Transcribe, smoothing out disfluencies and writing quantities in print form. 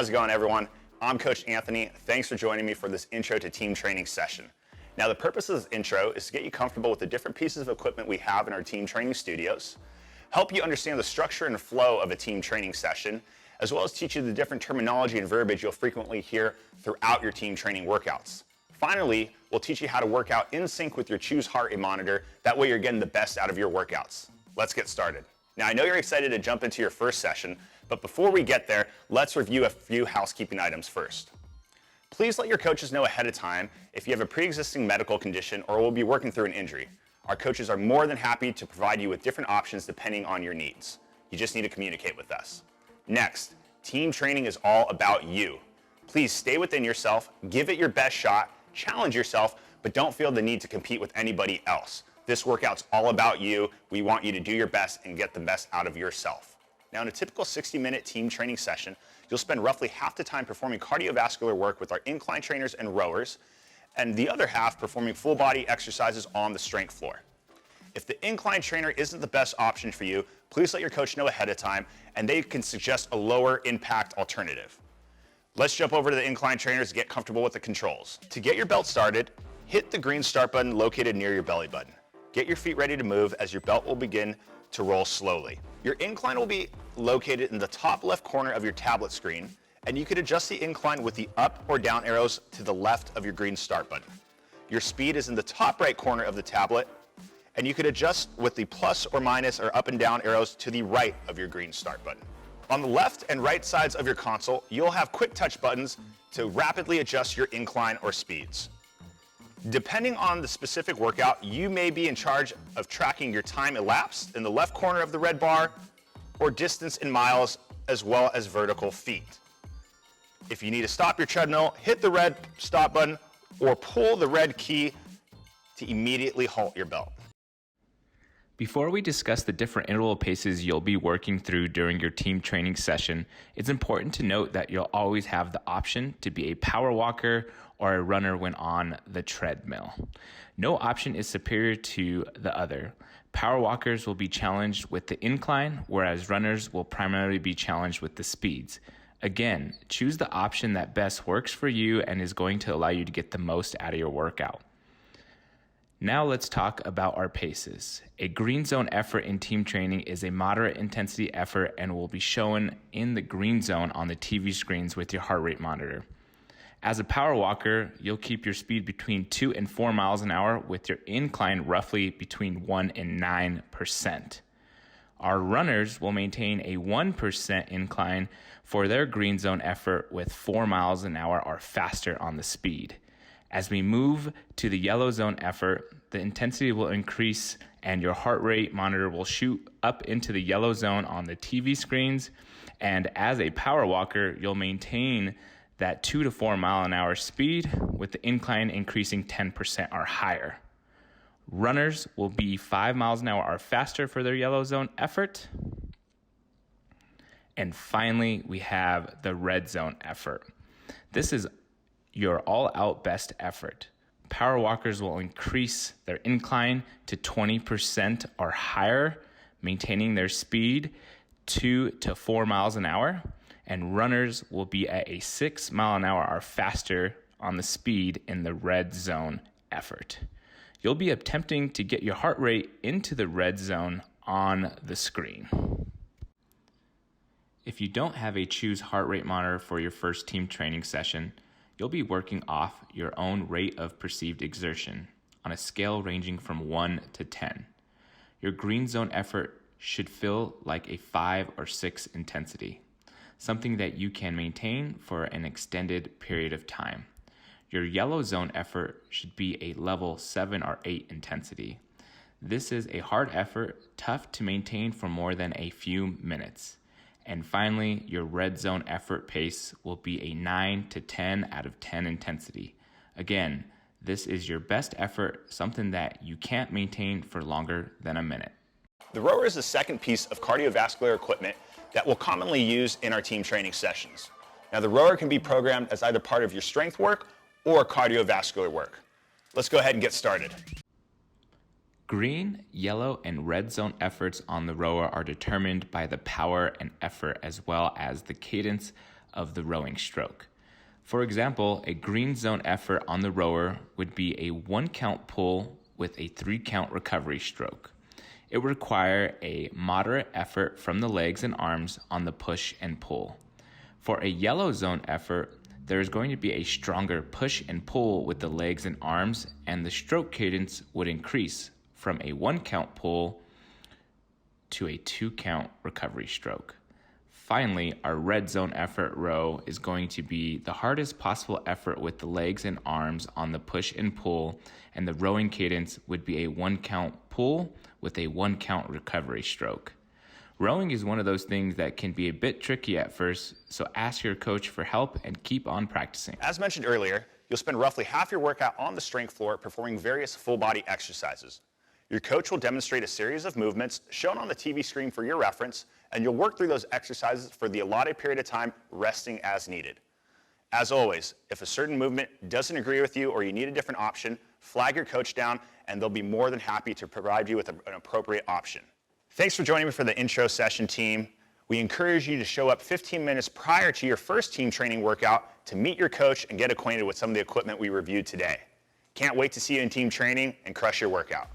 How's it going, everyone? I'm Coach Anthony. Thanks for joining me for this intro to team training session. Now, the purpose of this intro is to get you comfortable with the different pieces of equipment we have in our team training studios, help you understand the structure and flow of a team training session, as well as teach you the different terminology and verbiage you'll frequently hear throughout your team training workouts. Finally, we'll teach you how to work out in sync with your Choose Heart Rate monitor. That way you're getting the best out of your workouts. Let's get started. Now, I know you're excited to jump into your first session, but before we get there, let's review a few housekeeping items first. Please let your coaches know ahead of time if you have a pre-existing medical condition or will be working through an injury. Our coaches are more than happy to provide you with different options depending on your needs. You just need to communicate with us. Next, team training is all about you. Please stay within yourself, give it your best shot, challenge yourself, but don't feel the need to compete with anybody else. This workout's all about you. We want you to do your best and get the best out of yourself. Now, in a typical 60-minute team training session, you'll spend roughly half the time performing cardiovascular work with our incline trainers and rowers, and the other half performing full body exercises on the strength floor. If the incline trainer isn't the best option for you, please let your coach know ahead of time, and they can suggest a lower impact alternative. Let's jump over to the incline trainers to get comfortable with the controls. To get your belt started, hit the green start button located near your belly button. Get your feet ready to move as your belt will begin to roll slowly. Your incline will be located in the top left corner of your tablet screen, and you can adjust the incline with the up or down arrows to the left of your green start button. Your speed is in the top right corner of the tablet, and you can adjust with the plus or minus or up and down arrows to the right of your green start button. On the left and right sides of your console, you'll have quick touch buttons to rapidly adjust your incline or speeds. Depending on the specific workout, you may be in charge of tracking your time elapsed in the left corner of the red bar, or distance in miles, as well as vertical feet. If you need to stop your treadmill, hit the red stop button or pull the red key to immediately halt your belt. Before we discuss the different interval paces you'll be working through during your team training session, it's important to note that you'll always have the option to be a power walker or a runner when on the treadmill. No option is superior to the other. Power walkers will be challenged with the incline, whereas runners will primarily be challenged with the speeds. Again, choose the option that best works for you and is going to allow you to get the most out of your workout. Now let's talk about our paces. A green zone effort in team training is a moderate intensity effort and will be shown in the green zone on the TV screens with your heart rate monitor. As a power walker, you'll keep your speed between 2 and 4 miles an hour with your incline roughly between 1 and 9%. Our runners will maintain a 1% incline for their green zone effort with 4 miles an hour or faster on the speed. As we move to the yellow zone effort, the intensity will increase and your heart rate monitor will shoot up into the yellow zone on the TV screens. And as a power walker, you'll maintain that 2 to 4 mile an hour speed with the incline increasing 10% or higher. Runners will be 5 miles an hour or faster for their yellow zone effort. And finally, we have the red zone effort. This is your all-out best effort. Power walkers will increase their incline to 20% or higher, maintaining their speed 2 to 4 miles an hour, and runners will be at a 6 mile an hour or faster on the speed in the red zone effort. You'll be attempting to get your heart rate into the red zone on the screen. If you don't have a Choose Heart Rate monitor for your first team training session, you'll be working off your own rate of perceived exertion on a scale ranging from 1 to 10. Your green zone effort should feel like a 5 or 6 intensity, something that you can maintain for an extended period of time. Your yellow zone effort should be a level 7 or 8 intensity. This is a hard effort, tough to maintain for more than a few minutes. And finally, your red zone effort pace will be a 9 to 10 out of 10 intensity. Again, this is your best effort, something that you can't maintain for longer than a minute. The rower is the second piece of cardiovascular equipment that we'll commonly use in our team training sessions. Now, the rower can be programmed as either part of your strength work or cardiovascular work. Let's go ahead and get started. Green, yellow, and red zone efforts on the rower are determined by the power and effort as well as the cadence of the rowing stroke. For example, a green zone effort on the rower would be a 1 count pull with a 3 count recovery stroke. It would require a moderate effort from the legs and arms on the push and pull. For a yellow zone effort, there is going to be a stronger push and pull with the legs and arms, and the stroke cadence would increase from a 1 count pull to a 2 count recovery stroke. Finally, our red zone effort row is going to be the hardest possible effort with the legs and arms on the push and pull, and the rowing cadence would be a 1 count pull with a 1 count recovery stroke. Rowing is one of those things that can be a bit tricky at first, so ask your coach for help and keep on practicing. As mentioned earlier, you'll spend roughly half your workout on the strength floor performing various full body exercises. Your coach will demonstrate a series of movements shown on the TV screen for your reference, and you'll work through those exercises for the allotted period of time, resting as needed. As always, if a certain movement doesn't agree with you or you need a different option, flag your coach down and they'll be more than happy to provide you with an appropriate option. Thanks for joining me for the intro session, team. We encourage you to show up 15 minutes prior to your first team training workout to meet your coach and get acquainted with some of the equipment we reviewed today. Can't wait to see you in team training and crush your workout.